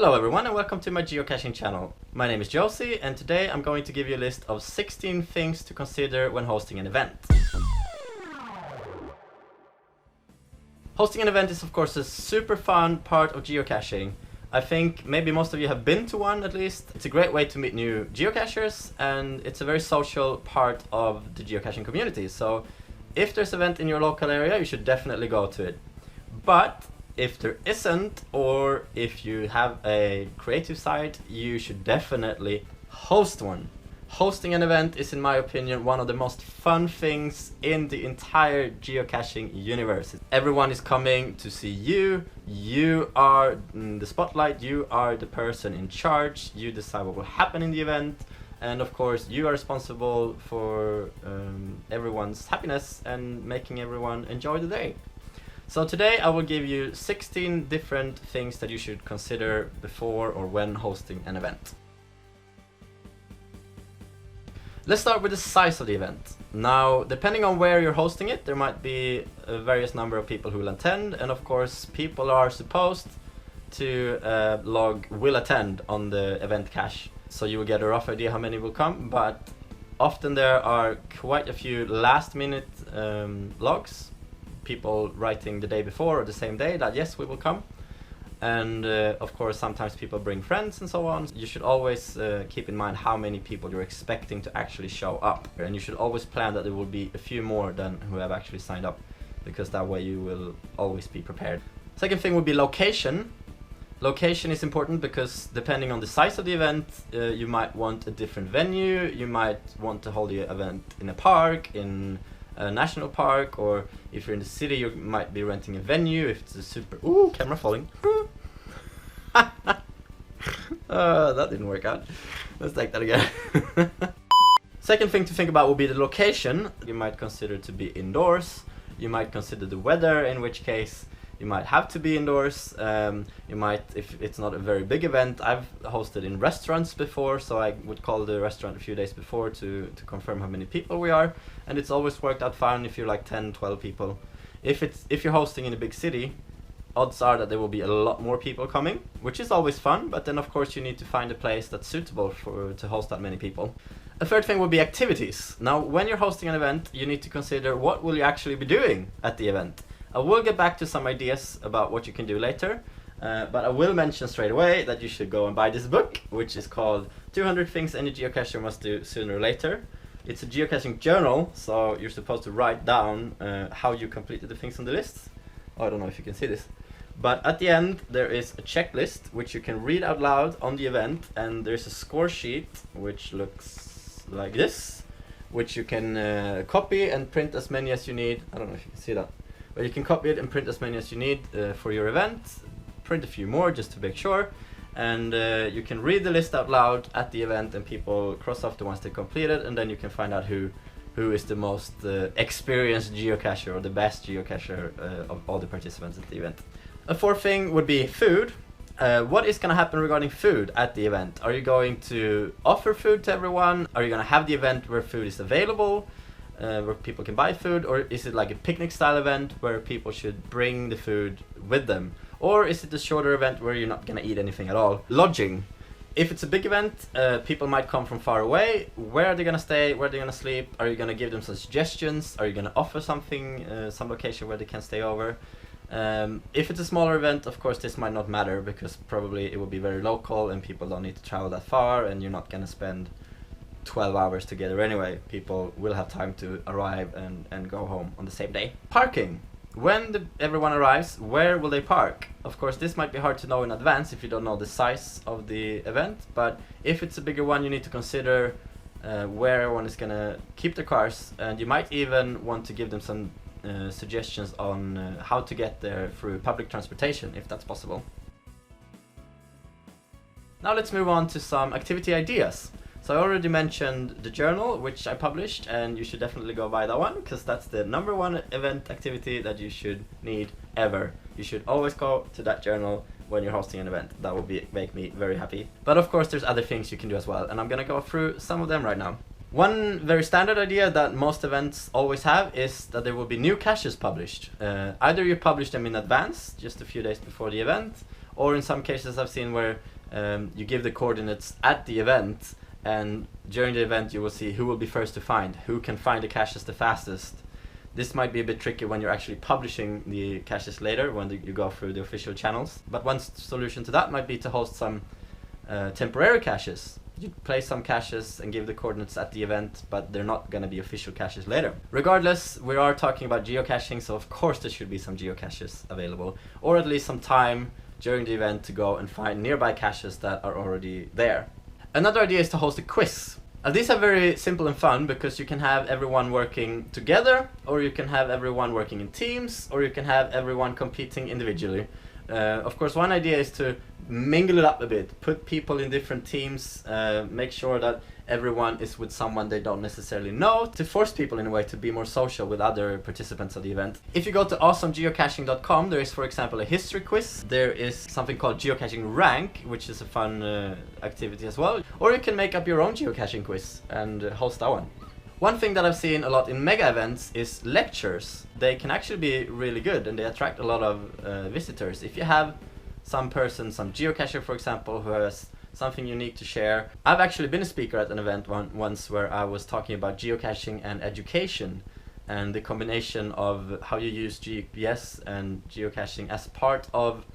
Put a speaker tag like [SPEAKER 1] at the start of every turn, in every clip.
[SPEAKER 1] Hello everyone and welcome to my geocaching channel. My name is Josie and today I'm going to give you a list of 16 things to consider when hosting an event. Hosting an event is of course a super fun part of geocaching. I think maybe most of you have been to one at least. It's a great way to meet new geocachers and it's a very social part of the geocaching community. So if there's an event in your local area, you should definitely go to it. But if there isn't, or if you have a creative side, you should definitely host one. Hosting an event is, in my opinion, one of the most fun things in the entire geocaching universe. Everyone is coming to see you. You are the spotlight, you are the person in charge, you decide what will happen in the event, and of course you are responsible for everyone's happiness and making everyone enjoy the day. So today I will give you 16 different things that you should consider before or when hosting an event. Let's start with the size of the event. Now, depending on where you're hosting it, there might be a various number of people who will attend, and of course people are supposed to log will attend on the event cache. So you will get a rough idea how many will come, but often there are quite a few last minute logs. People writing the day before or the same day that yes, we will come, and of course sometimes people bring friends and so on. You should always keep in mind how many people you're expecting to actually show up, and you should always plan that there will be a few more than who have actually signed up, because that way you will always be prepared. Second thing would be location. Location is important because depending on the size of the event, you might want a different venue. You might want to hold the event in a park, in a national park, or if you're in the city you might be renting a venue if it's a super camera falling. That didn't work out. Let's take that again. Second thing to think about will be the location. You might consider to be indoors. You might consider the weather, in which case you might have to be indoors. You might, if it's not a very big event. I've hosted in restaurants before, so I would call the restaurant a few days before to confirm how many people we are, and it's always worked out fine if you're like 10, 12 people. If you're hosting in a big city, odds are that there will be a lot more people coming, which is always fun, but then of course you need to find a place that's suitable to host that many people. A third thing would be activities. Now, when you're hosting an event, you need to consider what will you actually be doing at the event. I will get back to some ideas about what you can do later, but I will mention straight away that you should go and buy this book, which is called 200 Things Any Geocacher Must Do Sooner or Later. It's a geocaching journal, so you're supposed to write down how you completed the things on the list. Oh, I don't know if you can see this. But at the end there is a checklist which you can read out loud on the event, and there's a score sheet which looks like this, which you can copy and print as many as you need. I don't know if you can see that. But you can copy it and print as many as you need for your event, print a few more just to make sure, and you can read the list out loud at the event and people cross off the ones they completed, and then you can find out who is the most experienced geocacher or the best geocacher of all the participants at the event. A fourth thing would be food. What is going to happen regarding food at the event? Are you going to offer food to everyone? Are you going to have the event where food is available? Where people can buy food, or is it like a picnic style event where people should bring the food with them, or is it a shorter event where you're not gonna eat anything at all? Lodging. If it's a big event, people might come from far away. Where are they gonna stay? Where are they gonna sleep? Are you gonna give them some suggestions? Are you gonna offer something, some location where they can stay over? If it's a smaller event, of course this might not matter, because probably it will be very local and people don't need to travel that far, and you're not gonna spend 12 hours together anyway. People will have time to arrive and go home on the same day. Parking. When everyone arrives, where will they park? Of course this might be hard to know in advance if you don't know the size of the event, but if it's a bigger one you need to consider where everyone is gonna keep their cars, and you might even want to give them some suggestions on how to get there through public transportation, if that's possible. Now let's move on to some activity ideas. So I already mentioned the journal, which I published, and you should definitely go buy that one, because that's the number one event activity that you should need ever. You should always go to that journal when you're hosting an event. That will make me very happy. But of course there's other things you can do as well, and I'm gonna go through some of them right now. One very standard idea that most events always have is that there will be new caches published. Either you publish them in advance, just a few days before the event, or in some cases I've seen where you give the coordinates at the event, and during the event you will see who will be first to find, who can find the caches the fastest. This might be a bit tricky when you're actually publishing the caches later, when you go through the official channels. But one solution to that might be to host some temporary caches. You place some caches and give the coordinates at the event, but they're not going to be official caches later. Regardless, we are talking about geocaching, so of course there should be some geocaches available, or at least some time during the event to go and find nearby caches that are already there. Another idea is to host a quiz. These are very simple and fun because you can have everyone working together, or you can have everyone working in teams, or you can have everyone competing individually. Of course, one idea is to mingle it up a bit, put people in different teams, make sure that everyone is with someone they don't necessarily know, to force people in a way to be more social with other participants of the event. If you go to awesomegeocaching.com, there is, for example, a history quiz. There is something called Geocaching Rank, which is a fun activity as well. Or you can make up your own geocaching quiz and host that one. One thing that I've seen a lot in mega events is lectures. They can actually be really good and they attract a lot of visitors. If you have some person, some geocacher for example, who has something unique to share. I've actually been a speaker at an event once where I was talking about geocaching and education, and the combination of how you use GPS and geocaching as part of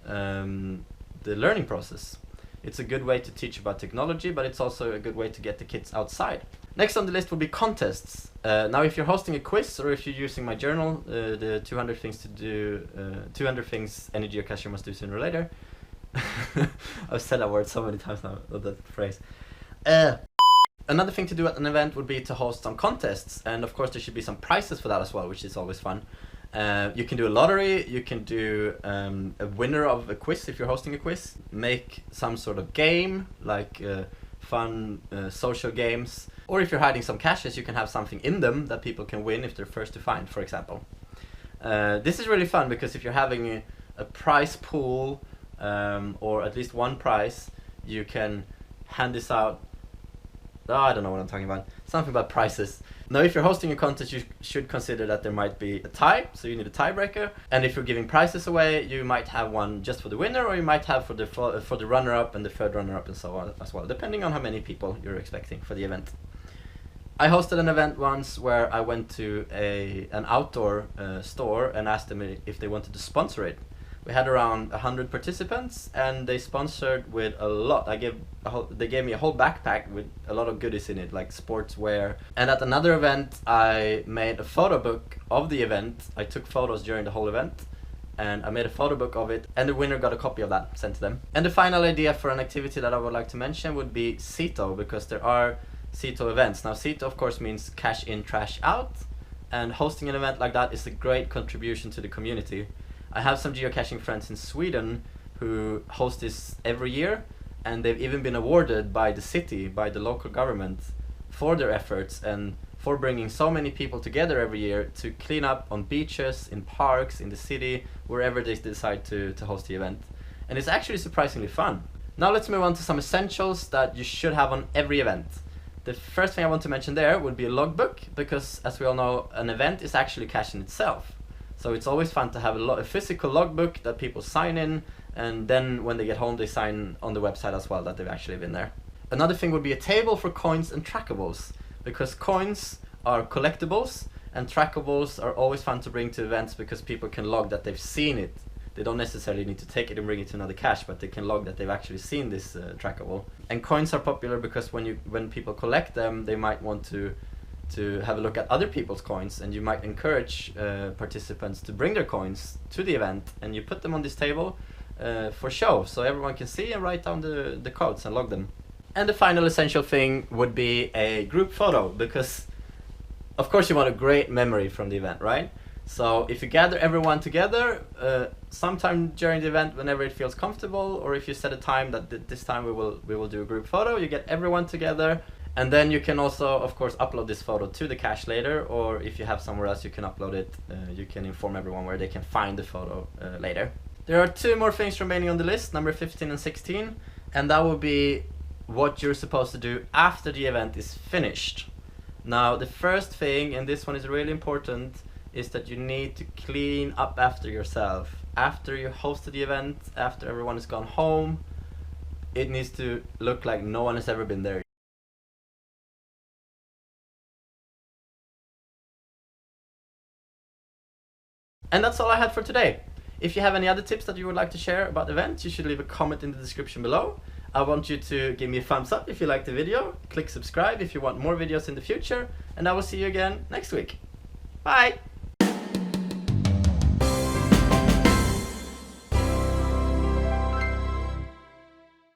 [SPEAKER 1] the learning process. It's a good way to teach about technology, but it's also a good way to get the kids outside. Next on the list will be contests. Now if you're hosting a quiz, or if you're using my journal, the 200 things to do, 200 things any geocacher must do sooner or later. I've said that word so many times now, that phrase. Another thing to do at an event would be to host some contests, and of course there should be some prizes for that as well, which is always fun. You can do a lottery, you can do a winner of a quiz if you're hosting a quiz, make some sort of game, like fun social games, or if you're hiding some caches, you can have something in them that people can win if they're first to find, for example. This is really fun because if you're having a prize pool, or at least one prize, you can hand this out. Oh, I don't know what I'm talking about. Something about prizes. Now, if you're hosting a contest, you should consider that there might be a tie, so you need a tiebreaker. And if you're giving prizes away, you might have one just for the winner, or you might have for the runner-up and the third runner-up and so on as well, depending on how many people you're expecting for the event. I hosted an event once where I went to an outdoor store and asked them if they wanted to sponsor it. We had around 100 participants, and they sponsored with a lot. They gave me a whole backpack with a lot of goodies in it, like sportswear. And at another event, I made a photo book of the event. I took photos during the whole event, and I made a photo book of it, and the winner got a copy of that sent to them. And the final idea for an activity that I would like to mention would be CITO, because there are CITO events. Now, CITO of course means cash in, trash out, and hosting an event like that is a great contribution to the community. I have some geocaching friends in Sweden who host this every year, and they've even been awarded by the city, by the local government, for their efforts and for bringing so many people together every year to clean up on beaches, in parks, in the city, wherever they decide to host the event. And it's actually surprisingly fun. Now let's move on to some essentials that you should have on every event. The first thing I want to mention there would be a logbook, because as we all know, an event is actually cache in itself. So it's always fun to have a physical logbook that people sign in, and then when they get home they sign on the website as well that they've actually been there. Another thing would be a table for coins and trackables, because coins are collectibles and trackables are always fun to bring to events because people can log that they've seen it. They don't necessarily need to take it and bring it to another cache, but they can log that they've actually seen this trackable. And coins are popular because when people collect them, they might want to have a look at other people's coins, and you might encourage participants to bring their coins to the event, and you put them on this table for show, so everyone can see and write down the codes and log them. And the final essential thing would be a group photo, because of course you want a great memory from the event, right? So if you gather everyone together sometime during the event whenever it feels comfortable, or if you set a time that this time we will do a group photo, you get everyone together. And then you can also, of course, upload this photo to the cache later, or if you have somewhere else you can upload it, you can inform everyone where they can find the photo later. There are two more things remaining on the list, number 15 and 16, and that will be what you're supposed to do after the event is finished. Now, the first thing, and this one is really important, is that you need to clean up after yourself after you hosted the event, after everyone has gone home. It needs to look like no one has ever been there. And that's all I had for today. If you have any other tips that you would like to share about events, you should leave a comment in the description below. I want you to give me a thumbs up if you liked the video, click subscribe if you want more videos in the future, and I will see you again next week. Bye!